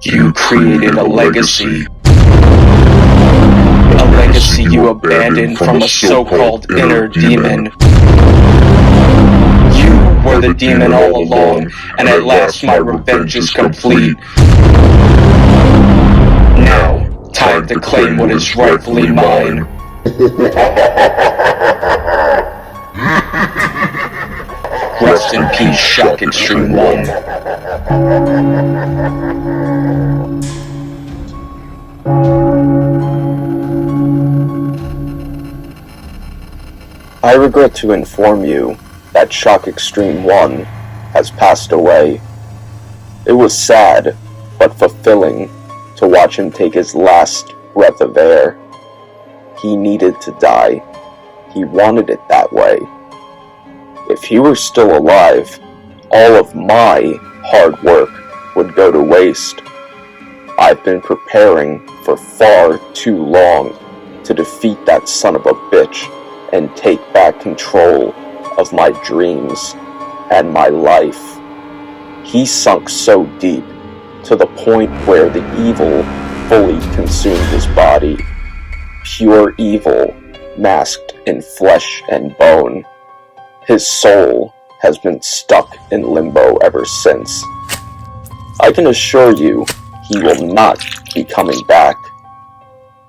You created a legacy you abandoned from a so-called inner demon. You were the demon all along, and at last my revenge is complete. Now, time to claim what is rightfully mine. Rest in peace, Shock Extreme 1. I regret to inform you that Shock Extreme 1 has passed away. It was sad, but fulfilling to watch him take his last breath of air. He needed to die. He wanted it that way. If he were still alive, all of my hard work would go to waste. I've been preparing for far too long to defeat that son of a bitch and take back control of my dreams and my life. He sunk so deep to the point where the evil fully consumed his body. Pure evil masked in flesh and bone. His soul has been stuck in limbo ever since. I can assure you he will not be coming back.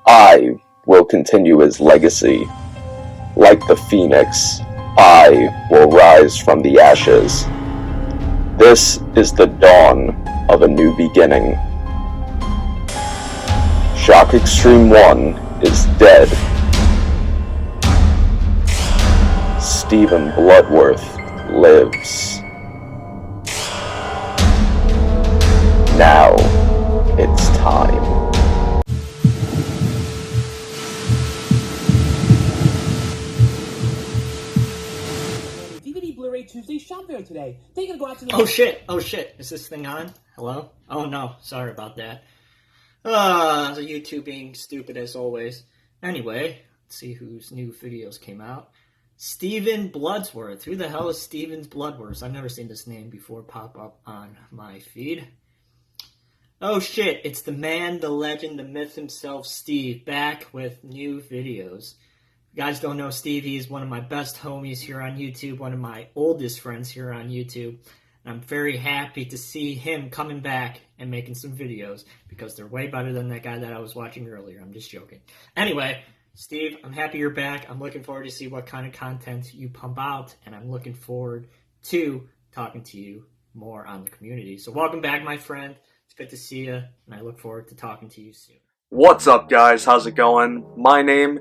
I will continue his legacy. Like the phoenix, I will rise from the ashes. This is the dawn of a new beginning. Shock Extreme 1 is dead. Stephen Bloodworth lives. Now it's time. Blu-ray Tuesday shop fair today. They can go out to the... Oh shit, is this thing on? Hello? Oh no, sorry about that. The YouTube being stupid as always. Anyway, let's see whose new videos came out. Stephen Bloodworth. Who the hell is Stephen Bloodworth? I've never seen this name before pop up on my feed. Oh shit, it's the man, the legend, the myth himself, Steve, back with new videos. If you guys don't know Steve, he's one of my best homies here on YouTube, one of my oldest friends here on YouTube. And I'm very happy to see him coming back and making some videos because they're way better than that guy that I was watching earlier. I'm just joking. Anyway, Steve, I'm happy you're back. I'm looking forward to see what kind of content you pump out, and I'm looking forward to talking to you more on the community. So welcome back, my friend. It's good to see you, and I look forward to talking to you soon. What's up, guys? How's it going? My name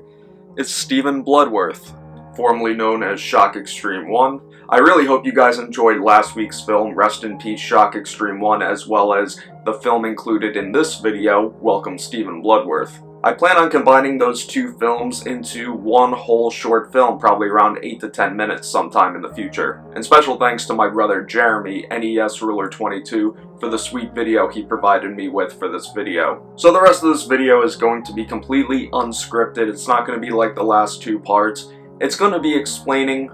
is Stephen Bloodworth, formerly known as Shock Extreme 1. I really hope you guys enjoyed last week's film, Rest in Peace, Shock Extreme 1, as well as the film included in this video, Welcome Stephen Bloodworth. I plan on combining those two films into one whole short film, probably around 8 to 10 minutes sometime in the future. And special thanks to my brother Jeremy, NES Ruler 22, for the sweet video he provided me with for this video. So the rest of this video is going to be completely unscripted. It's not going to be like the last two parts. It's going to be explaining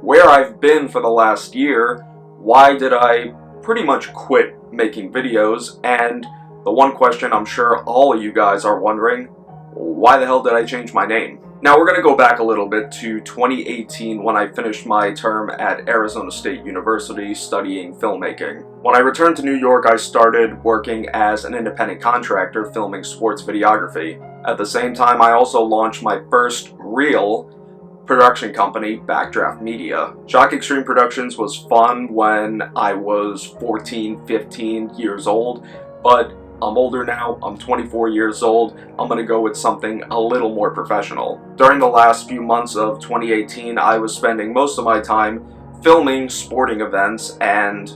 where I've been for the last year, why did I pretty much quit making videos, and the one question I'm sure all of you guys are wondering, why the hell did I change my name? Now we're going to go back a little bit to 2018 when I finished my term at Arizona State University studying filmmaking. When I returned to New York, I started working as an independent contractor filming sports videography. At the same time, I also launched my first real production company, Backdraft Media. Shock Extreme Productions was fun when I was 14, 15 years old, but I'm older now, I'm 24 years old, I'm gonna go with something a little more professional. During the last few months of 2018, I was spending most of my time filming sporting events and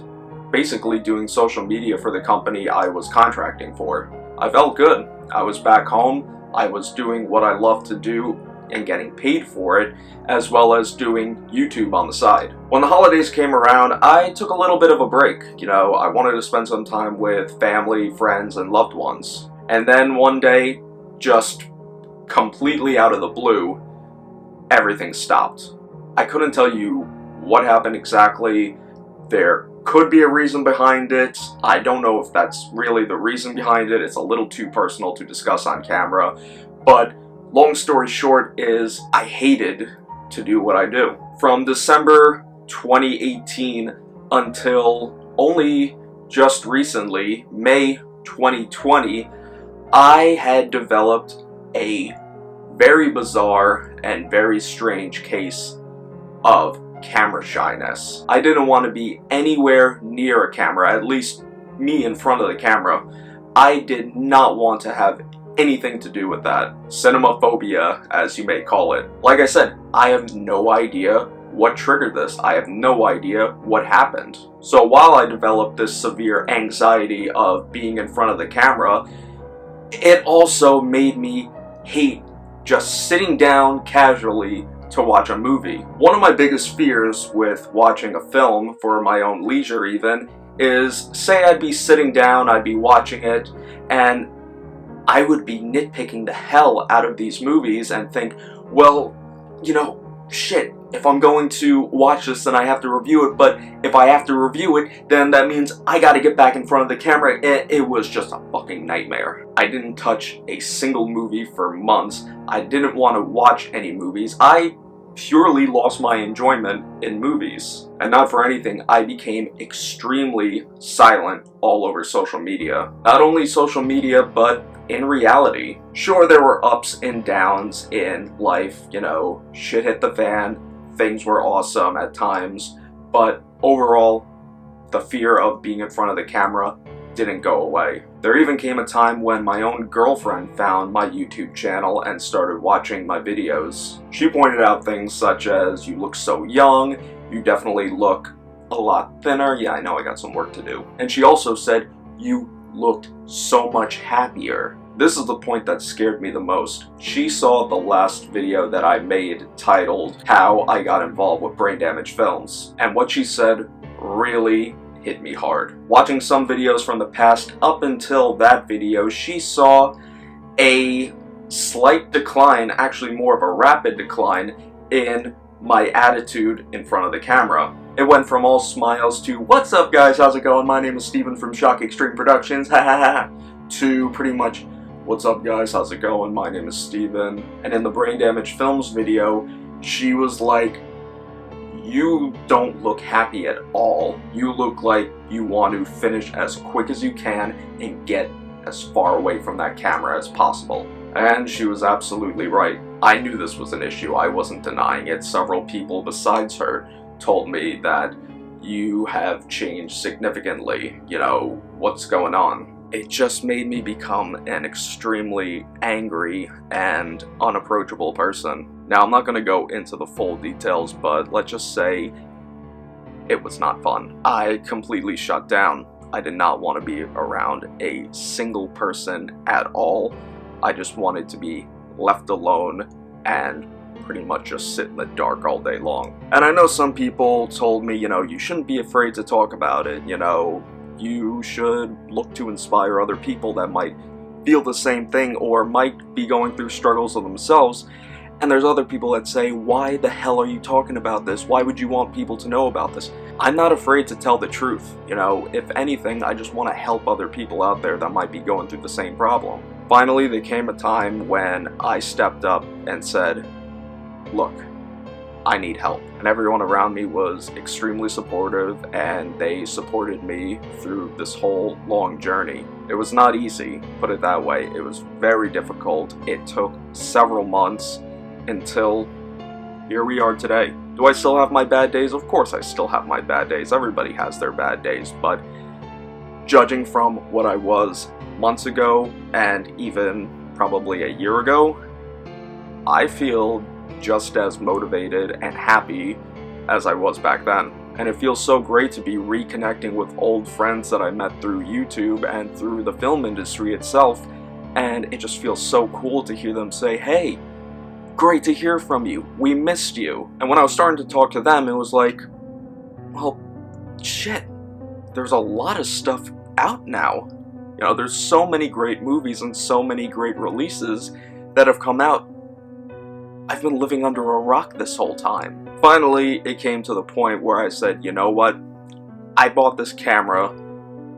basically doing social media for the company I was contracting for. I felt good. I was back home, I was doing what I love to do and getting paid for it, as well as doing YouTube on the side. When the holidays came around, I took a little bit of a break. You know, I wanted to spend some time with family, friends, and loved ones. And then one day, just completely out of the blue, everything stopped. I couldn't tell you what happened exactly. There Could be a reason behind it. I don't know if that's really the reason behind it. It's a little too personal to discuss on camera. But long story short is I hated to do what I do. From December 2018 until only just recently, May 2020, I had developed a very bizarre and very strange case of camera shyness. I didn't want to be anywhere near a camera, at least me in front of the camera. I did not want to have anything to do with that. Cinemaphobia, as you may call it. Like I said, I have no idea what triggered this. I have no idea what happened. So while I developed this severe anxiety of being in front of the camera, it also made me hate just sitting down casually to watch a movie. One of my biggest fears with watching a film, for my own leisure even, is say I'd be sitting down, I'd be watching it, and I would be nitpicking the hell out of these movies and think, well, you know, shit, if I'm going to watch this then I have to review it, but if I have to review it, then that means I gotta get back in front of the camera. It was just a fucking nightmare. I didn't touch a single movie for months. I didn't want to watch any movies. I purely lost my enjoyment in movies. And not for anything, I became extremely silent all over social media. Not only social media, but in reality. Sure, there were ups and downs in life, you know, shit hit the fan, things were awesome at times, but overall, the fear of being in front of the camera didn't go away. There even came a time when my own girlfriend found my YouTube channel and started watching my videos. She pointed out things such as, you look so young, you definitely look a lot thinner, yeah, I know I got some work to do. And she also said, you looked so much happier. This is the point that scared me the most. She saw the last video that I made titled, How I Got Involved with Brain Damage Films. And what she said really hit me hard. Watching some videos from the past up until that video, she saw a slight decline, actually more of a rapid decline, in my attitude in front of the camera. It went from all smiles to, what's up guys, how's it going? My name is Stephen from Shock Extreme Productions, ha ha ha, to pretty much, what's up guys, how's it going? My name is Stephen. And in the Brain Damage Films video, she was like, you don't look happy at all. You look like you want to finish as quick as you can and get as far away from that camera as possible. And she was absolutely right. I knew this was an issue. I wasn't denying it. Several people besides her told me that you have changed significantly. You know, what's going on? It just made me become an extremely angry and unapproachable person. Now, I'm not going to go into the full details, but let's just say it was not fun. I completely shut down. I did not want to be around a single person at all. I just wanted to be left alone and pretty much just sit in the dark all day long. And I know some people told me, you know, you shouldn't be afraid to talk about it, you know, you should look to inspire other people that might feel the same thing or might be going through struggles of themselves. And there's other people that say, why the hell are you talking about this? Why would you want people to know about this? I'm not afraid to tell the truth. You know, if anything, I just want to help other people out there that might be going through the same problem. Finally, there came a time when I stepped up and said, look, I need help. And everyone around me was extremely supportive, and they supported me through this whole long journey. It was not easy, put it that way. It was very difficult. It took several months until here we are today. Do I still have my bad days? Of course I still have my bad days. Everybody has their bad days, but judging from what I was months ago and even probably a year ago, I feel just as motivated and happy as I was back then. And it feels so great to be reconnecting with old friends that I met through YouTube and through the film industry itself, and it just feels so cool to hear them say, hey, great to hear from you, we missed you. And when I was starting to talk to them, it was like, well, shit, there's a lot of stuff out now. You know, there's so many great movies and so many great releases that have come out. I've been living under a rock this whole time. Finally, it came to the point where I said, you know what? I bought this camera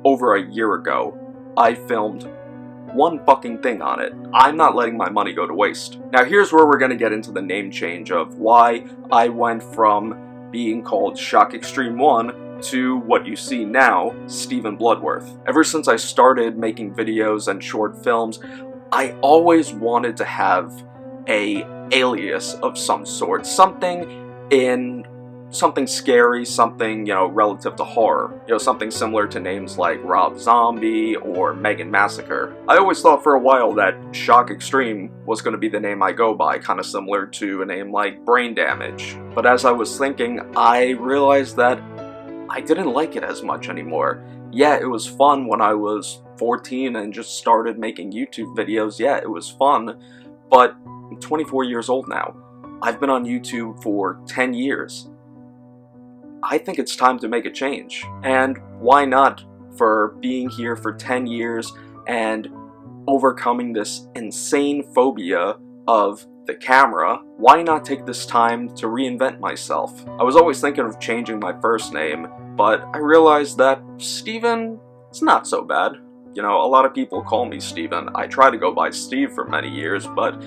over a year ago. I filmed one fucking thing on it. I'm not letting my money go to waste. Now here's where we're gonna get into the name change of why I went from being called Shock Extreme 1 to what you see now, Stephen Bloodworth. Ever since I started making videos and short films, I always wanted to have a alias of some sort, something scary, something, relative to horror. Something similar to names like Rob Zombie or Megan Massacre. I always thought for a while that Shock Extreme was going to be the name I go by, kind of similar to a name like Brain Damage. But as I was thinking, I realized that I didn't like it as much anymore. Yeah, it was fun when I was 14 and just started making YouTube videos. Yeah, it was fun, but I'm 24 years old now. I've been on YouTube for 10 years. I think it's time to make a change. And why not, for being here for 10 years and overcoming this insane phobia of the camera, why not take this time to reinvent myself? I was always thinking of changing my first name, but I realized that Stephen is not so bad. A lot of people call me Stephen. I tried to go by Steve for many years, but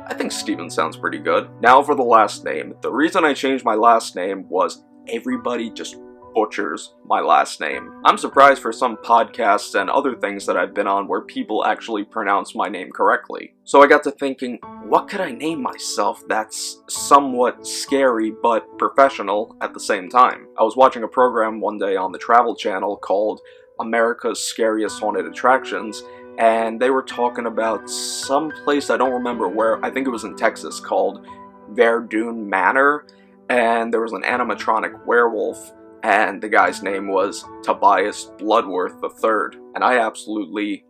I think Stephen sounds pretty good. Now for the last name. The reason I changed my last name was everybody just butchers my last name. I'm surprised for some podcasts and other things that I've been on where people actually pronounce my name correctly. So I got to thinking, what could I name myself that's somewhat scary but professional at the same time? I was watching a program one day on the Travel Channel called America's Scariest Haunted Attractions, and they were talking about some place, I don't remember where, I think it was in Texas, called Verdun Manor, and there was an animatronic werewolf, and the guy's name was Tobias Bloodworth III, and I absolutely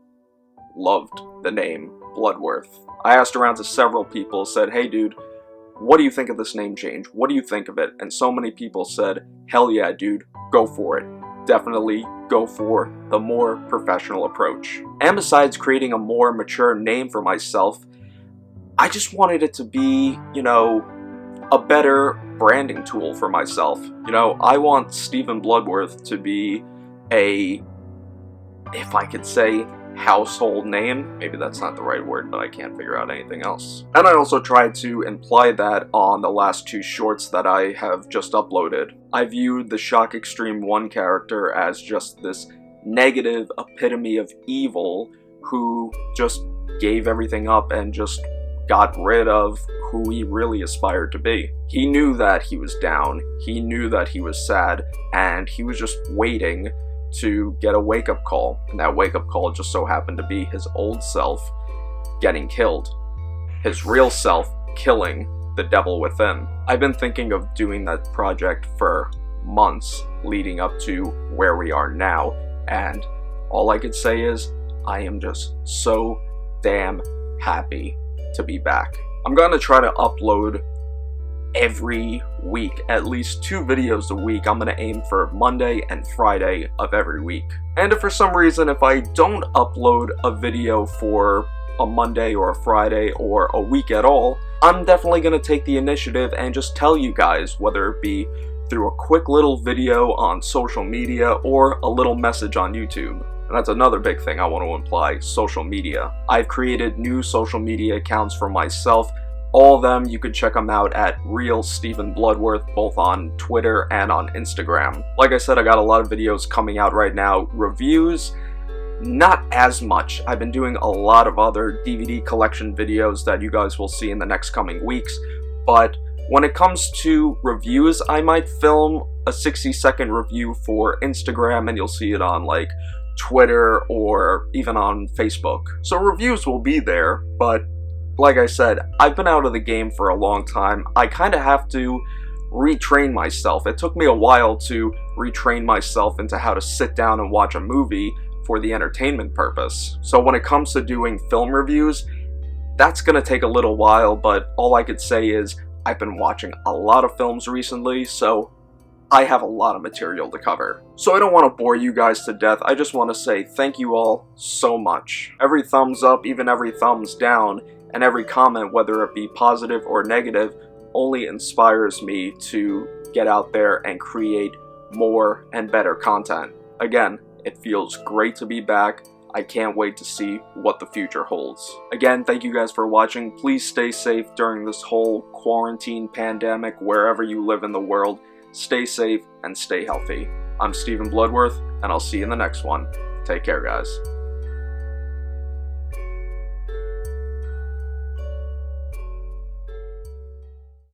loved the name Bloodworth. I asked around to several people, said, hey dude, what do you think of this name change? What do you think of it? And so many people said, hell yeah dude, go for it. Definitely go for the more professional approach. And besides creating a more mature name for myself, I just wanted it to be, a better branding tool for myself. I want Stephen Bloodworth to be a, if I could say, household name. Maybe that's not the right word, but I can't figure out anything else. And I also tried to imply that on the last two shorts that I have just uploaded. I viewed the Shock Extreme 1 character as just this negative epitome of evil who just gave everything up and just got rid of who he really aspired to be. He knew that he was down, he knew that he was sad, and he was just waiting to get a wake-up call, and that wake-up call just so happened to be his old self getting killed. His real self killing the devil within. I've been thinking of doing that project for months leading up to where we are now, and all I could say is, I am just so damn happy to be back. I'm gonna try to upload every week, at least 2 videos a week. I'm gonna aim for Monday and Friday of every week. And if for some reason, if I don't upload a video for a Monday or a Friday or a week at all, I'm definitely gonna take the initiative and just tell you guys, whether it be through a quick little video on social media or a little message on YouTube. And that's another big thing I want to imply, social media. I've created new social media accounts for myself. All of them, you can check them out at Real Stephen Bloodworth, both on Twitter and on Instagram. Like I said, I got a lot of videos coming out right now. Reviews, not as much. I've been doing a lot of other DVD collection videos that you guys will see in the next coming weeks. But when it comes to reviews, I might film a 60-second review for Instagram, and you'll see it on like Twitter or even on Facebook. So reviews will be there, but like I said, I've been out of the game for a long time. I kind of have to retrain myself. It took me a while to retrain myself into how to sit down and watch a movie for the entertainment purpose. So when it comes to doing film reviews, that's gonna take a little while, but all I could say is I've been watching a lot of films recently, so I have a lot of material to cover. So I don't want to bore you guys to death. I just want to say thank you all so much. Every thumbs up, even every thumbs down, and every comment, whether it be positive or negative, only inspires me to get out there and create more, and better content. Again, it feels great to be back. I can't wait to see what the future holds. Again, thank you guys for watching. Please stay safe during this whole quarantine pandemic wherever you live in the world. Stay safe and stay healthy. I'm Stephen Bloodworth, and I'll see you in the next one. Take care, guys.